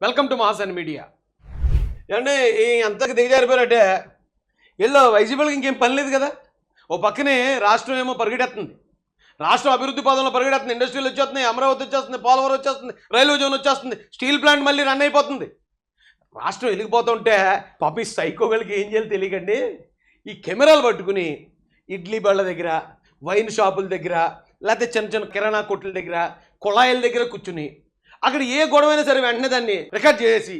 Welcome to mass and media. ఏమంటే ఈ అంతకు దిగజారిపోయారంటే వీళ్ళు వైసీపీలకు ఇంకేం పని లేదు కదా. ఓ పక్కనే రాష్ట్రం ఏమో పరిగెడుతుంది, రాష్ట్రం అభివృద్ధి పదంలో పరిగెడుతుంది, ఇండస్ట్రీలు వచ్చేస్తున్నాయి, అమరావతి వచ్చేస్తుంది, పోలవరం వచ్చేస్తుంది, రైల్వే జోన్ వచ్చేస్తుంది, స్టీల్ ప్లాంట్ మళ్ళీ రన్ అయిపోతుంది. రాష్ట్రం వెలిగిపోతుంటే పాప ఈ సైకోగలకి ఏం చేయాలి తెలియకండి, ఈ కెమెరాలు పట్టుకుని ఇడ్లీ బళ్ళ దగ్గర, వైన్ షాపుల దగ్గర, లేకపోతే చిన్న చిన్న కిరాణా కొట్ల దగ్గర, కుళాయిల దగ్గర కూర్చుని అక్కడ ఏ గొడవైనా సరే వెంటనే దాన్ని రికార్డ్ చేసి,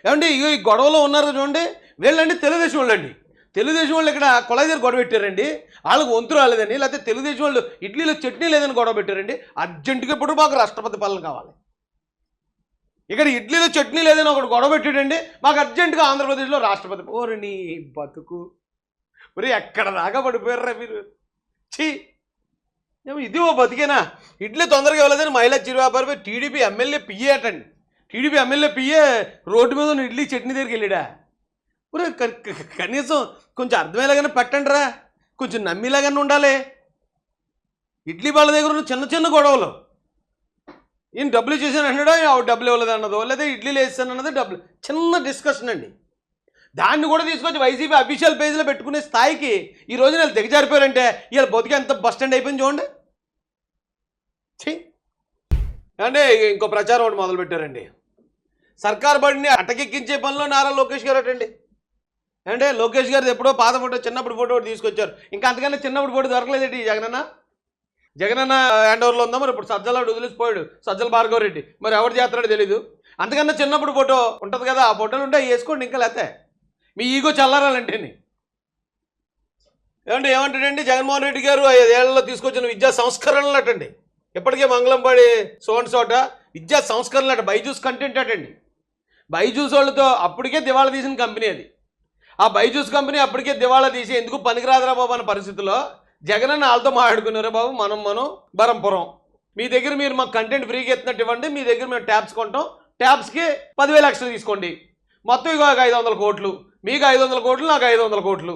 ఏమంటే ఈ గొడవలో ఉన్నారు చూడండి వీళ్ళండి తెలుగుదేశం వాళ్ళండి. తెలుగుదేశం వాళ్ళు ఇక్కడ కుళాయి దగ్గర గొడవ పెట్టారండి, వాళ్ళకు వంతు రాలేదని, లేకపోతే తెలుగుదేశం వాళ్ళు ఇడ్లీలో చట్నీ లేదని గొడవ పెట్టారండి. అర్జెంటుగా ఇప్పుడు మాకు రాష్ట్రపతి పాలన కావాలి. ఇక్కడ ఇడ్లీలో చట్నీ లేదని ఒకటి గొడవ పెట్టాడండి, మాకు అర్జెంటుగా ఆంధ్రప్రదేశ్లో రాష్ట్రపతి. ఓరిని బతుకు మరి ఎక్కడ దాకా పడిపోయారా మీరు? ఛీ, ఏమో ఇది ఓ బతికేనా? ఇడ్లీ తొందరగా ఇవ్వలేదని మహిళా చిరు వ్యాపారి టీడీపీ ఎమ్మెల్యే పిఏ అటండి. టీడీపీ ఎమ్మెల్యే పిఏ రోడ్డు మీద ఉన్న ఇడ్లీ చట్నీ దగ్గరికి వెళ్ళాడా? ఒరే కనీసం కొంచెం అర్థమయ్యేలాగానే పెట్టండి రా, కొంచెం నమ్మేలాగానే ఉండాలి. ఇడ్లీ వాళ్ళ దగ్గర ఉన్న చిన్న చిన్న గొడవలు, ఈయన డబ్బులు చేశాను అన్నాడో ఆవిడ డబ్బులు ఇవ్వలేదు అన్నదో, లేదా ఇడ్లీలు వేస్తాను అన్నదో డబ్బులు, చిన్న డిస్కషన్ అండి. దాన్ని కూడా తీసుకొచ్చి వైసీపీ అఫీషియల్ పేజీలో పెట్టుకునే స్థాయికి ఈ రోజు వీళ్ళు దిగజారిపోయారంటే వీళ్ళ బతికి ఎంత బస్ స్టాండ్ అయిపోయింది చూడండి. అంటే ఇంకో ప్రచారం ఒకటి మొదలుపెట్టారండి. సర్కార్ బడిని అటకెక్కించే పనిలో నారా లోకేష్ గారు అటండి. అంటే లోకేష్ గారిది ఎప్పుడో పాత ఫోటో, చిన్నప్పుడు ఫోటో ఒకటి తీసుకొచ్చారు. ఇంకా అంతకన్నా చిన్నప్పుడు ఫోటో దొరకలేదండి జగనన్న హ్యాండ్ ఓవర్లో ఉందా మరి. ఇప్పుడు సజ్జలాడు వదిలిసిపోయాడు, సజ్జల భార్గవ రెడ్డి, మరి ఎవరు చేస్తాడో తెలీదు. అంతకన్నా చిన్నప్పుడు ఫోటో ఉంటుంది కదా, ఆ ఫోటోలు ఉంటే వేసుకోండి. ఇంకా లేతే మీ ఈగో చల్లారాలంటే ఏమంటాడండి జగన్మోహన్ రెడ్డి గారు 5 ఏళ్లలో తీసుకొచ్చిన విద్యా సంస్కరణలు అటండి. ఇప్పటికే మంగళంపాడి సోట విద్యా సంస్కరణలు అట. బైజూస్ కంటెంట్ అటండి. బైజూస్ వాళ్ళతో అప్పటికే దివాళా తీసిన కంపెనీ అది. ఆ బైజూస్ కంపెనీ అప్పటికే దివాళా తీసి ఎందుకు పనికిరాదురా బాబు అన్న పరిస్థితుల్లో జగనన్న వాళ్ళతో మాట్లాడుకున్నారా బాబు, మనం బరంపురం మీ దగ్గర మీరు మాకు కంటెంట్ ఫ్రీగా ఎత్తినట్టు ఇవ్వండి, మీ దగ్గర మేము ట్యాబ్స్ కొంటాం, ట్యాబ్స్కి 10,000 ఎక్స్ట్రా తీసుకోండి, మొత్తం ఇక 500 కోట్లు, మీకు 500 కోట్లు, నాకు 500 కోట్లు,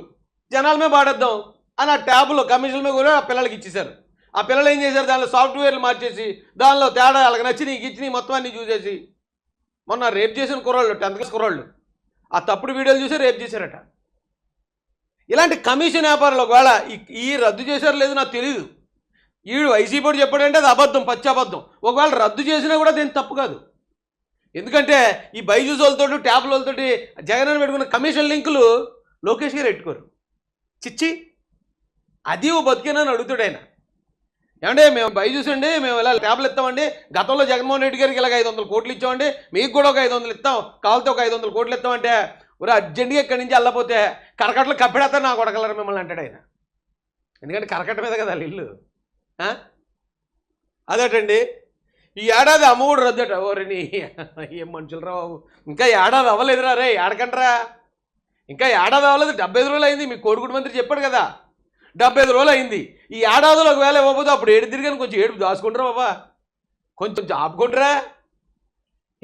జనాల మీద పాడేద్దాం అని ఆ ట్యాబ్లో కమిషన్ల మీద కూడా ఆ పిల్లలకి ఇచ్చేశారు. ఆ పిల్లలు ఏం చేశారు, దానిలో సాఫ్ట్వేర్లు మార్చేసి దానిలో తేడా వాళ్ళకి నచ్చి నీకు ఇచ్చి మొత్తం అన్నీ చూసేసి మొన్న రేప్ చేసిన కుర్రాళ్ళు, 10th క్లాస్ కుర్రాళ్ళు ఆ తప్పుడు వీడియోలు చూసి రేప్ చేశారట. ఇలాంటి కమిషన్ వ్యాపారాలు ఒకవేళ ఈ రద్దు చేశారు లేదు నాకు తెలియదు. ఈడు వైసీపీ చెప్పాడంటే అది అబద్ధం, పచ్చి అబద్ధం. ఒకవేళ రద్దు చేసినా కూడా దేని తప్పు కాదు. ఎందుకంటే ఈ బైజూస్ వాళ్ళతోటి, ట్యాబ్ల వాళ్ళతోటి జగన్ పెట్టుకున్న కమిషన్ లింకులు లోకేష్ గారు పెట్టుకోరు. చిచ్చి, అది ఓ బతికేనని అడుగుతాడు ఆయన. ఏమంటే మేము బైజూస్ అండి, మేము ఇలా ట్యాబ్లు ఇస్తామండి, గతంలో జగన్మోహన్ రెడ్డి గారికి ఇలాగ 500 కోట్లు ఇచ్చామండి, మీకు కూడా ఒక 500 ఇస్తాం, కావాలితే ఒక 500 కోట్లు ఇస్తామంటే ఒక అర్జెంటుగా ఇక్కడి నుంచి వెళ్ళకపోతే కరకట్టలు కప్పెడతాను నా కొడగలరు మిమ్మల్ని అంటాడు ఆయన. ఎందుకంటే కరకట్ట మీద కదా ఇల్లు. అదేటండి ఈ ఏడాది అమ్మఒడు రద్దట. ఓరిని ఏం మనుషులు రా బాబు, ఇంకా ఏడాది అవ్వలేదురా రే, ఏడకండ్రా, ఇంకా ఏడాది అవ్వలేదు, 75 రోజులు అయింది. మీ కోడిగుడి మంత్రి చెప్పాడు కదా 75 రోజులు అయింది. ఈ ఏడాదిలో ఒకవేళ ఇవ్వబోతే అప్పుడు ఏడు తిరిగాను, కొంచెం ఏడుపు దాచుకుంటారా బాబా, కొంచెం ఆపుకుంటారా.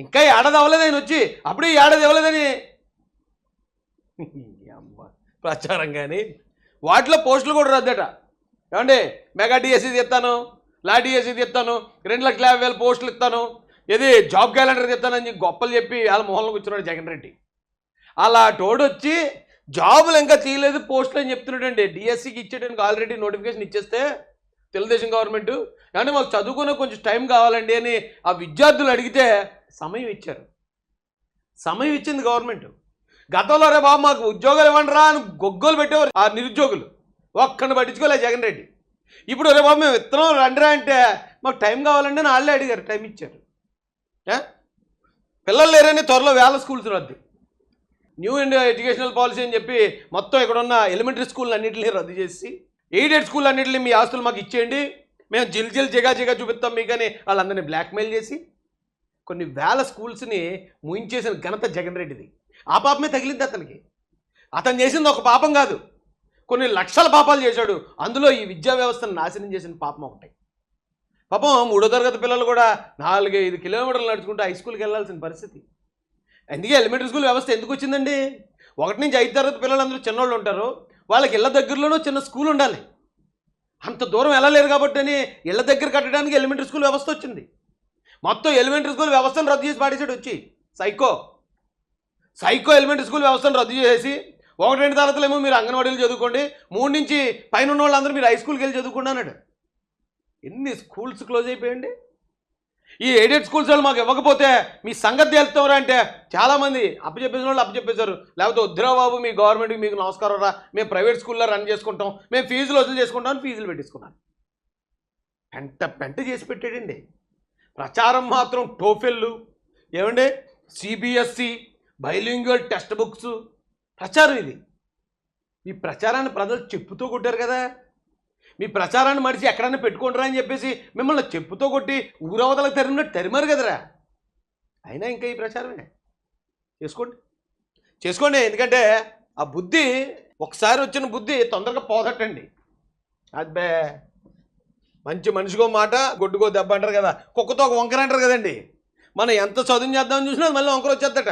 ఇంకా ఏడాది అవ్వలేదు ఆయన వచ్చి, అప్పుడు ఈ ఏడాది ఇవ్వలేదని అమ్మ ప్రచారం. కానీ వాటిలో పోస్టులు కూడా రద్దట. ఏమండి మెగా డిఎస్సీ తీస్తాను, లా డిఎస్సీ తీస్తాను, 2,50,000 పోస్టులు ఇస్తాను, ఇది జాబ్ క్యాలెండర్ తీస్తానని గొప్పలు చెప్పి వాళ్ళ మొహంలో కూర్చున్నాడు జగన్ రెడ్డి. అలా తోడొచ్చి జాబులు ఇంకా తీయలేదు, పోస్టులు అని చెప్తున్నాడండి. డిఎస్సికి ఇచ్చేటానికి ఆల్రెడీ నోటిఫికేషన్ ఇచ్చేస్తే తెలుగుదేశం గవర్నమెంట్, కానీ మాకు చదువుకునే కొంచెం టైం కావాలండి అని ఆ విద్యార్థులు అడిగితే సమయం ఇచ్చారు. సమయం ఇచ్చింది గవర్నమెంట్. గతంలో రే బాబు మాకు ఉద్యోగాలు ఇవ్వండి రా అని గొగ్గోలు పెట్టేవారు ఆ నిరుద్యోగులు, ఒక్కడిని పట్టించుకోలే జగన్ రెడ్డి. ఇప్పుడు రే బాబు మేము విత్తనం రండిరా అంటే మాకు టైం కావాలండి అని వాళ్ళే అడిగారు, టైం ఇచ్చారు. పిల్లలు లేరని త్వరలో వేల స్కూల్స్ రద్దు, న్యూ ఇండియా ఎడ్యుకేషనల్ పాలసీ అని చెప్పి మొత్తం ఇక్కడ ఉన్న ఎలిమెంటరీ స్కూల్ అన్నింటినీ రద్దు చేసి ఎయిడెడ్ స్కూల్ అన్నింటినీ మీ ఆస్తులు మాకు ఇచ్చేయండి, మేము జిగా చూపిస్తాం మీకని వాళ్ళందరినీ బ్లాక్మెయిల్ చేసి కొన్ని వేల స్కూల్స్ని ముయించేసిన ఘనత జగన్ రెడ్డిది. ఆ పాపమే తగిలింది అతనికి. అతను చేసింది ఒక పాపం కాదు, కొన్ని లక్షల పాపాలు చేశాడు. అందులో ఈ విద్యా వ్యవస్థను నాశనం చేసిన పాపం ఒకటి. పాపం 3వ తరగతి పిల్లలు కూడా 4-5 కిలోమీటర్లు నడుచుకుంటూ హై స్కూల్కి వెళ్ళాల్సిన పరిస్థితి. అందుకే ఎలిమెంటరీ స్కూల్ వ్యవస్థ ఎందుకు వచ్చిందండి? 1 నుంచి 5 తరగతి పిల్లలందరూ చిన్నోళ్ళు ఉంటారు, వాళ్ళకి ఇళ్ళ దగ్గరలోనూ చిన్న స్కూల్ ఉండాలి. అంత దూరం వెళ్ళలేరు కాబట్టి అని ఇళ్ళ దగ్గర కట్టడానికి ఎలిమెంటరీ స్కూల్ వ్యవస్థ వచ్చింది. మొత్తం ఎలిమెంటరీ స్కూల్ వ్యవస్థను రద్దు చేసి పాడేసాడు వచ్చి. సైకో సైకో ఎలిమెంటరీ స్కూల్ వ్యవస్థను రద్దు చేసి 1-2 తరగతులేమో మీరు అంగన్వాడీలు చదువుకోండి, 3 నుంచి పైన ఉన్న వాళ్ళందరూ మీరు హై స్కూల్కి వెళ్ళి చదువుకోండి అన్నాడు. ఎన్ని స్కూల్స్ క్లోజ్ అయిపోయండి. ఈ ఎయిడెడ్ స్కూల్స్ వాళ్ళు మాకు ఇవ్వకపోతే మీ సంగతి తెలుస్తారా అంటే చాలామంది అప్పచెప్పేసిన వాళ్ళు అప్పచెప్పేశారు. లేకపోతే వద్దురా బాబు మీ గవర్నమెంట్కి మీకు నమస్కారం రా, మేము ప్రైవేట్ స్కూల్లో రన్ చేసుకుంటాం, మేము ఫీజులు వసూలు చేసుకుంటాం, ఫీజులు పెట్టించుకున్నాను. పెంట చేసి పెట్టాడండి. ప్రచారం మాత్రం టోఫెల్లు, ఏమండి సిబిఎస్సి, బైలింగ్వల్ టెక్స్ట్ బుక్స్ ప్రచారం. ఇది ఈ ప్రచారాన్ని ప్రజలు చెప్పుతూ కొట్టారు కదా. మీ ప్రచారాన్ని మడిచి ఎక్కడన్నా పెట్టుకుంటారా అని చెప్పేసి మిమ్మల్ని చెప్పుతో కొట్టి ఊరవతలకు తరిమారు కదరా. అయినా ఇంకా ఈ ప్రచారమే చేసుకోండి. ఎందుకంటే ఆ బుద్ధి ఒకసారి వచ్చిన బుద్ధి తొందరగా పోదట్టండి. అబ్బే మంచి మనిషికో మాట గొడ్డుకో దెబ్బ అంటారు కదా, కుక్కతో ఒక వంకర అంటారు కదండి. మనం ఎంత చదువు చేద్దామని చూసినా మళ్ళీ వంకర వచ్చేద్దట.